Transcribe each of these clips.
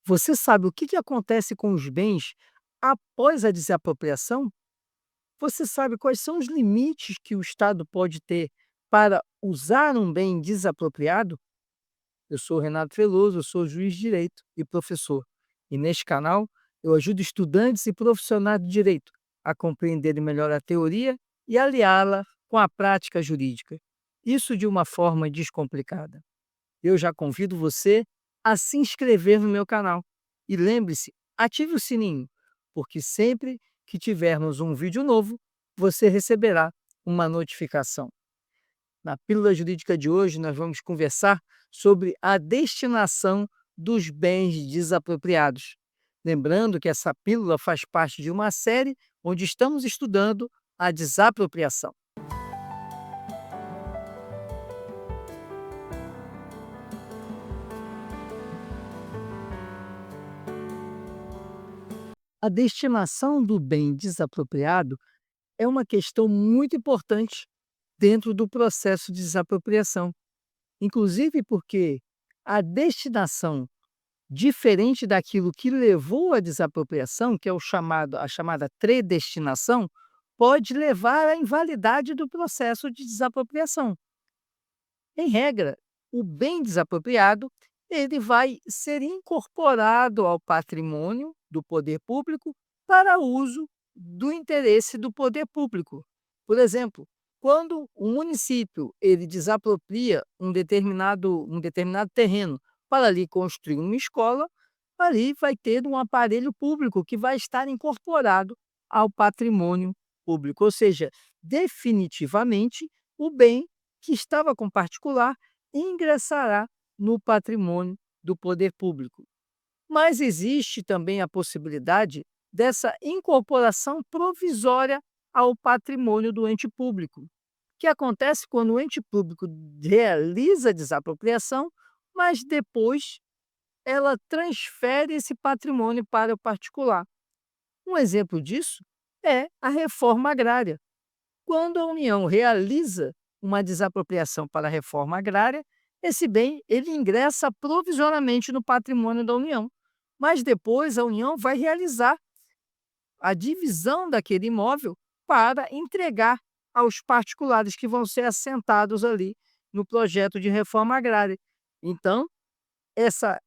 Você sabe o que acontece com os bens após a desapropriação? Você sabe quais são os limites que o Estado pode ter para usar um bem desapropriado? Eu sou Renato Veloso, eu sou juiz de direito e professor. E neste canal eu ajudo estudantes e profissionais de direito a compreenderem melhor a teoria e aliá-la com a prática jurídica. Isso de uma forma descomplicada. Eu já convido você a se inscrever no meu canal. E lembre-se, ative o sininho, porque sempre que tivermos um vídeo novo, você receberá uma notificação. Na Pílula Jurídica de hoje, nós vamos conversar sobre a destinação dos bens desapropriados. Lembrando que essa pílula faz parte de uma série onde estamos estudando a desapropriação. A destinação do bem desapropriado é uma questão muito importante dentro do processo de desapropriação, inclusive porque a destinação diferente daquilo que levou à desapropriação, que é a chamada predestinação, pode levar à invalidade do processo de desapropriação. Em regra, o bem desapropriado ele vai ser incorporado ao patrimônio do poder público para uso do interesse do poder público. Por exemplo, quando o município ele desapropria um determinado terreno para ali construir uma escola, ali vai ter um aparelho público que vai estar incorporado ao patrimônio público, ou seja, definitivamente o bem que estava com particular ingressará no patrimônio do poder público. Mas existe também a possibilidade dessa incorporação provisória ao patrimônio do ente público, que acontece quando o ente público realiza a desapropriação, mas depois ela transfere esse patrimônio para o particular. Um exemplo disso é a reforma agrária. Quando a União realiza uma desapropriação para a reforma agrária, esse bem ele ingressa provisoriamente no patrimônio da União, mas depois a União vai realizar a divisão daquele imóvel para entregar aos particulares que vão ser assentados ali no projeto de reforma agrária. Então, essa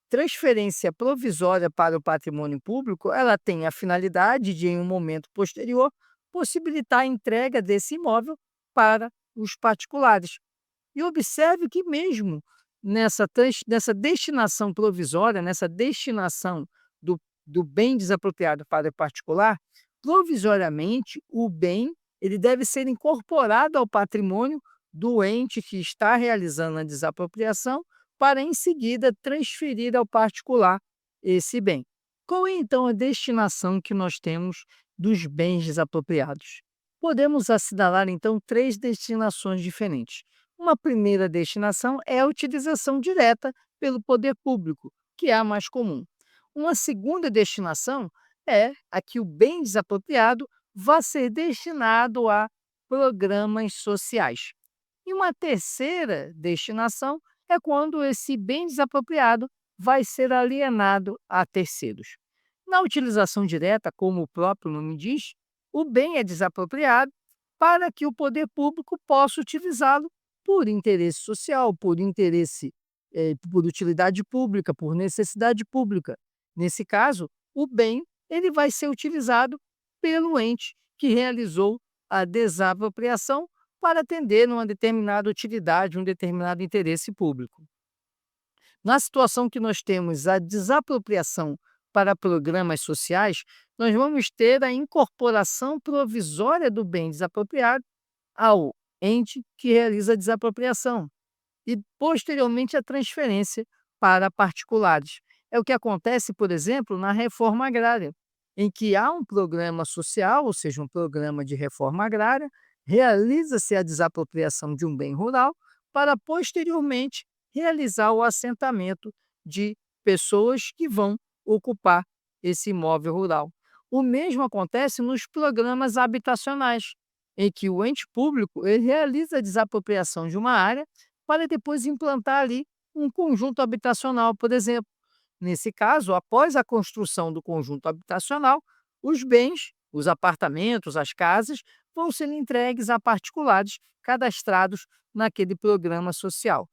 transferência provisória para o patrimônio público, ela tem a finalidade de, em um momento posterior, possibilitar a entrega desse imóvel para os particulares. E observe que mesmo nessa destinação provisória, nessa destinação do bem desapropriado para o particular, provisoriamente o bem ele deve ser incorporado ao patrimônio do ente que está realizando a desapropriação para em seguida transferir ao particular esse bem. Qual é então a destinação que nós temos dos bens desapropriados? Podemos assinalar então três destinações diferentes. Uma primeira destinação é a utilização direta pelo poder público, que é a mais comum. Uma segunda destinação é a que o bem desapropriado vai ser destinado a programas sociais. E uma terceira destinação é quando esse bem desapropriado vai ser alienado a terceiros. Na utilização direta, como o próprio nome diz, o bem é desapropriado para que o poder público possa utilizá-lo por interesse social, por utilidade pública, por necessidade pública. Nesse caso, o bem ele vai ser utilizado pelo ente que realizou a desapropriação para atender uma determinada utilidade, um determinado interesse público. Na situação que nós temos a desapropriação para programas sociais, nós vamos ter a incorporação provisória do bem desapropriado ao ente que realiza a desapropriação e, posteriormente, a transferência para particulares. É o que acontece, por exemplo, na reforma agrária, em que há um programa social, ou seja, um programa de reforma agrária, realiza-se a desapropriação de um bem rural para, posteriormente, realizar o assentamento de pessoas que vão ocupar esse imóvel rural. O mesmo acontece nos programas habitacionais, em que o ente público ele realiza a desapropriação de uma área para depois implantar ali um conjunto habitacional, por exemplo. Nesse caso, após a construção do conjunto habitacional, os bens, os apartamentos, as casas, vão ser entregues a particulares cadastrados naquele programa social.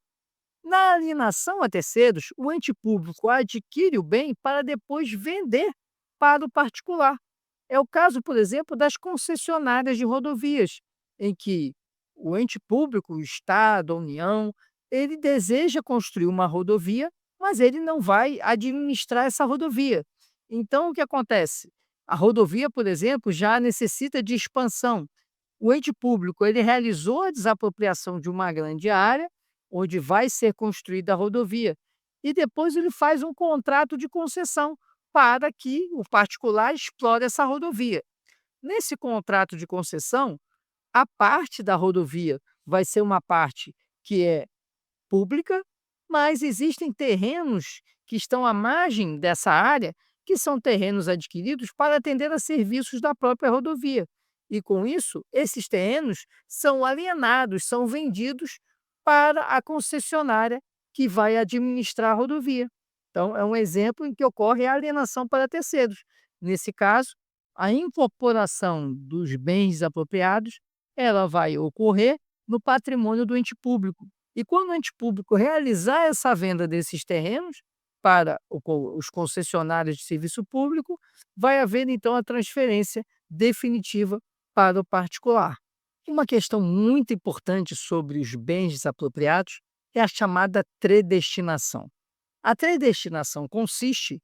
Na alienação a terceiros, o ente público adquire o bem para depois vender para o particular. É o caso, por exemplo, das concessionárias de rodovias, em que o ente público, o Estado, a União, ele deseja construir uma rodovia, mas ele não vai administrar essa rodovia. Então, o que acontece? A rodovia, por exemplo, já necessita de expansão. O ente público ele realizou a desapropriação de uma grande área, onde vai ser construída a rodovia, e depois ele faz um contrato de concessão para que o particular explore essa rodovia. Nesse contrato de concessão, a parte da rodovia vai ser uma parte que é pública, mas existem terrenos que estão à margem dessa área, que são terrenos adquiridos para atender a serviços da própria rodovia. E com isso, esses terrenos são alienados, são vendidos para a concessionária que vai administrar a rodovia. Então, é um exemplo em que ocorre a alienação para terceiros. Nesse caso, a incorporação dos bens apropriados, ela vai ocorrer no patrimônio do ente público. E quando o ente público realizar essa venda desses terrenos para os concessionários de serviço público, vai haver então a transferência definitiva para o particular. Uma questão muito importante sobre os bens desapropriados é a chamada predestinação. A predestinação consiste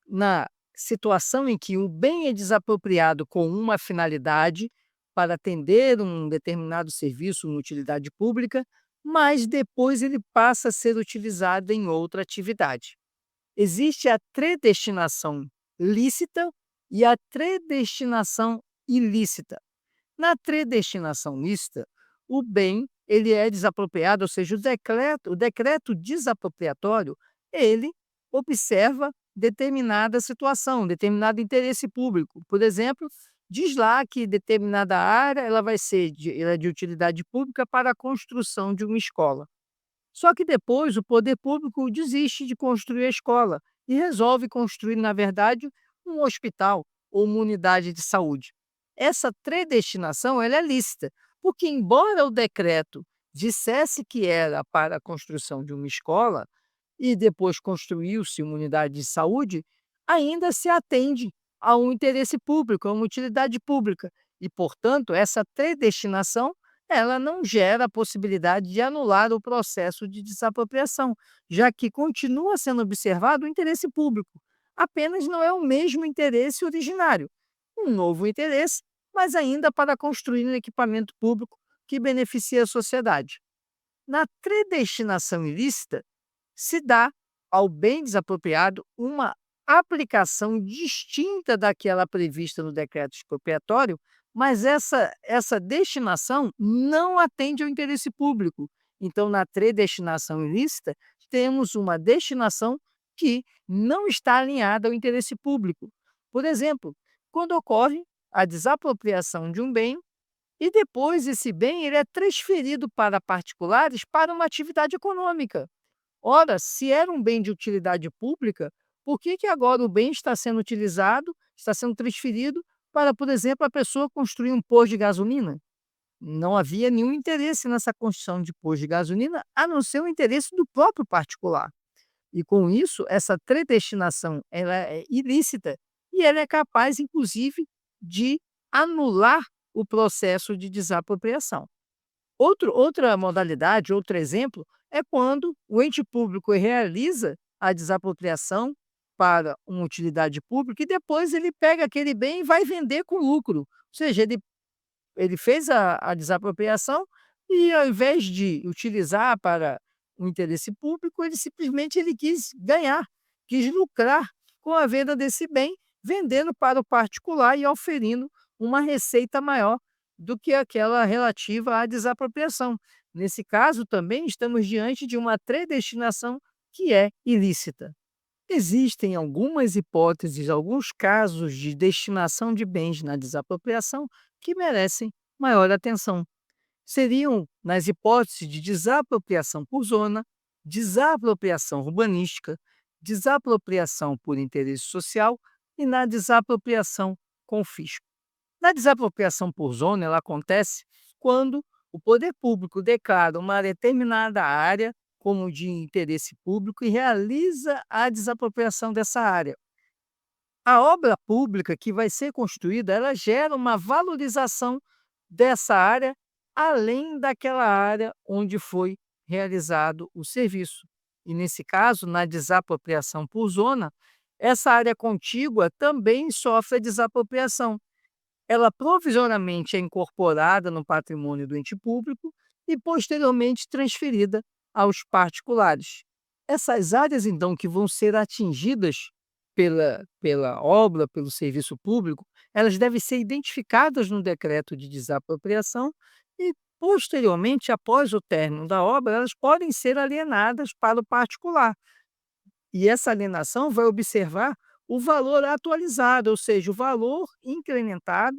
na situação em que o bem é desapropriado com uma finalidade para atender um determinado serviço, uma utilidade pública, mas depois ele passa a ser utilizado em outra atividade. Existe a predestinação lícita e a predestinação ilícita. Na predestinação lícita, o bem ele é desapropriado, ou seja, o decreto desapropriatório, ele observa determinada situação, determinado interesse público. Por exemplo, diz lá que determinada área ela é de utilidade pública para a construção de uma escola. Só que depois o poder público desiste de construir a escola e resolve construir, na verdade, um hospital ou uma unidade de saúde. Essa predestinação ela é lícita, porque embora o decreto dissesse que era para a construção de uma escola e depois construiu-se uma unidade de saúde, ainda se atende a um interesse público, a uma utilidade pública. E, portanto, essa predestinação ela não gera a possibilidade de anular o processo de desapropriação, já que continua sendo observado o interesse público, apenas não é o mesmo interesse originário. Um novo interesse, mas ainda para construir um equipamento público que beneficie a sociedade. Na predestinação ilícita, se dá ao bem desapropriado uma aplicação distinta daquela prevista no decreto expropriatório, mas essa destinação não atende ao interesse público. Então, na predestinação ilícita, temos uma destinação que não está alinhada ao interesse público. Por exemplo, quando ocorre a desapropriação de um bem e depois esse bem ele é transferido para particulares para uma atividade econômica. Ora, se era um bem de utilidade pública, por que que agora o bem está sendo utilizado, está sendo transferido para, por exemplo, a pessoa construir um posto de gasolina? Não havia nenhum interesse nessa construção de posto de gasolina, a não ser o interesse do próprio particular. E com isso, essa predestinação ela é ilícita e ela é capaz, inclusive, de anular o processo de desapropriação. Outra modalidade, outro exemplo, é quando o ente público realiza a desapropriação para uma utilidade pública e depois ele pega aquele bem e vai vender com lucro. Ou seja, ele fez a desapropriação e ao invés de utilizar para o interesse público, ele quis ganhar, quis lucrar com a venda desse bem, vendendo para o particular e oferindo uma receita maior do que aquela relativa à desapropriação. Nesse caso, também estamos diante de uma predestinação que é ilícita. Existem algumas hipóteses, alguns casos de destinação de bens na desapropriação que merecem maior atenção. Seriam nas hipóteses de desapropriação por zona, desapropriação urbanística, desapropriação por interesse social e na desapropriação com fisco. Na desapropriação por zona, ela acontece quando o poder público declara uma determinada área como de interesse público e realiza a desapropriação dessa área. A obra pública que vai ser construída, ela gera uma valorização dessa área, além daquela área onde foi realizado o serviço. E nesse caso, na desapropriação por zona, essa área contígua também sofre a desapropriação. Ela provisoriamente é incorporada no patrimônio do ente público e posteriormente transferida aos particulares. Essas áreas, então, que vão ser atingidas pela obra, pelo serviço público, elas devem ser identificadas no decreto de desapropriação e, posteriormente, após o término da obra, elas podem ser alienadas para o particular. E essa alienação vai observar o valor atualizado, ou seja, o valor incrementado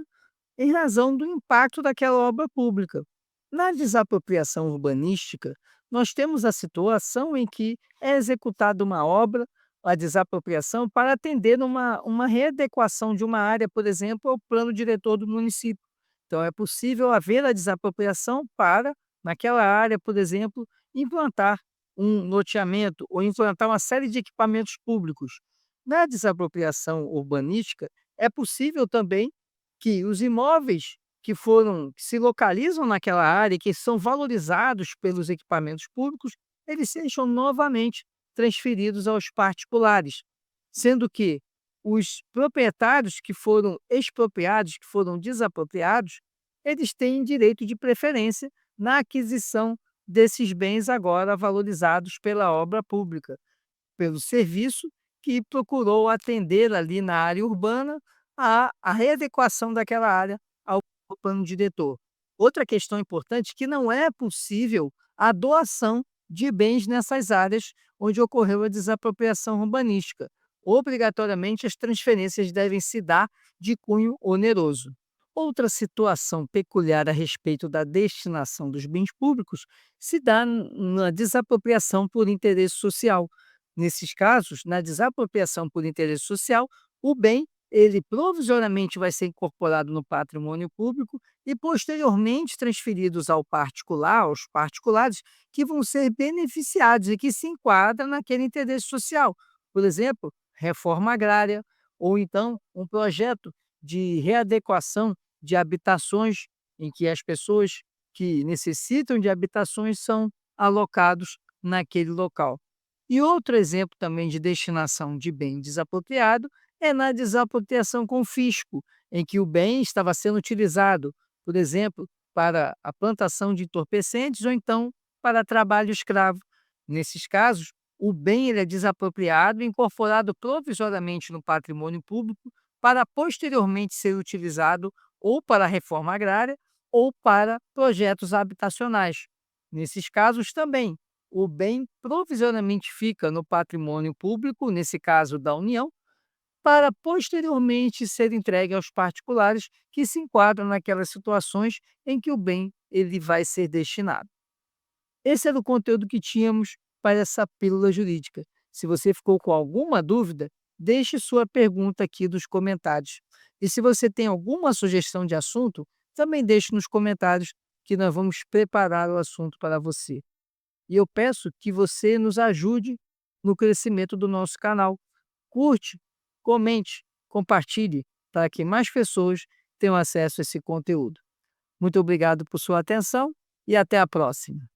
em razão do impacto daquela obra pública. Na desapropriação urbanística, nós temos a situação em que é executada uma obra, a desapropriação, para atender uma readequação de uma área, por exemplo, ao plano diretor do município. Então, é possível haver a desapropriação para, naquela área, por exemplo, implantar um loteamento ou implantar uma série de equipamentos públicos. Na desapropriação urbanística, é possível também que os imóveis que se localizam naquela área e que são valorizados pelos equipamentos públicos, eles sejam novamente transferidos aos particulares, sendo que os proprietários que foram expropriados, que foram desapropriados, eles têm direito de preferência na aquisição desses bens agora valorizados pela obra pública, pelo serviço que procurou atender ali na área urbana a readequação daquela área ao plano diretor. Outra questão importante é que não é possível a doação de bens nessas áreas onde ocorreu a desapropriação urbanística. Obrigatoriamente, as transferências devem se dar de cunho oneroso. Outra situação peculiar a respeito da destinação dos bens públicos se dá na desapropriação por interesse social. Nesses casos, na desapropriação por interesse social, o bem ele provisoriamente vai ser incorporado no patrimônio público e posteriormente transferidos ao particular, aos particulares que vão ser beneficiados e que se enquadram naquele interesse social. Por exemplo, reforma agrária ou então um projeto de readequação de habitações em que as pessoas que necessitam de habitações são alocados naquele local. E outro exemplo também de destinação de bem desapropriado é na desapropriação com fisco, em que o bem estava sendo utilizado, por exemplo, para a plantação de entorpecentes ou então para trabalho escravo. Nesses casos, o bem ele é desapropriado e incorporado provisoriamente no patrimônio público para posteriormente ser utilizado ou para a reforma agrária ou para projetos habitacionais. Nesses casos também, o bem provisoriamente fica no patrimônio público, nesse caso da União, para posteriormente ser entregue aos particulares que se enquadram naquelas situações em que o bem ele vai ser destinado. Esse era o conteúdo que tínhamos para essa pílula jurídica. Se você ficou com alguma dúvida, deixe sua pergunta aqui nos comentários. E se você tem alguma sugestão de assunto, também deixe nos comentários que nós vamos preparar o assunto para você. E eu peço que você nos ajude no crescimento do nosso canal. Curte, comente, compartilhe para que mais pessoas tenham acesso a esse conteúdo. Muito obrigado por sua atenção e até a próxima.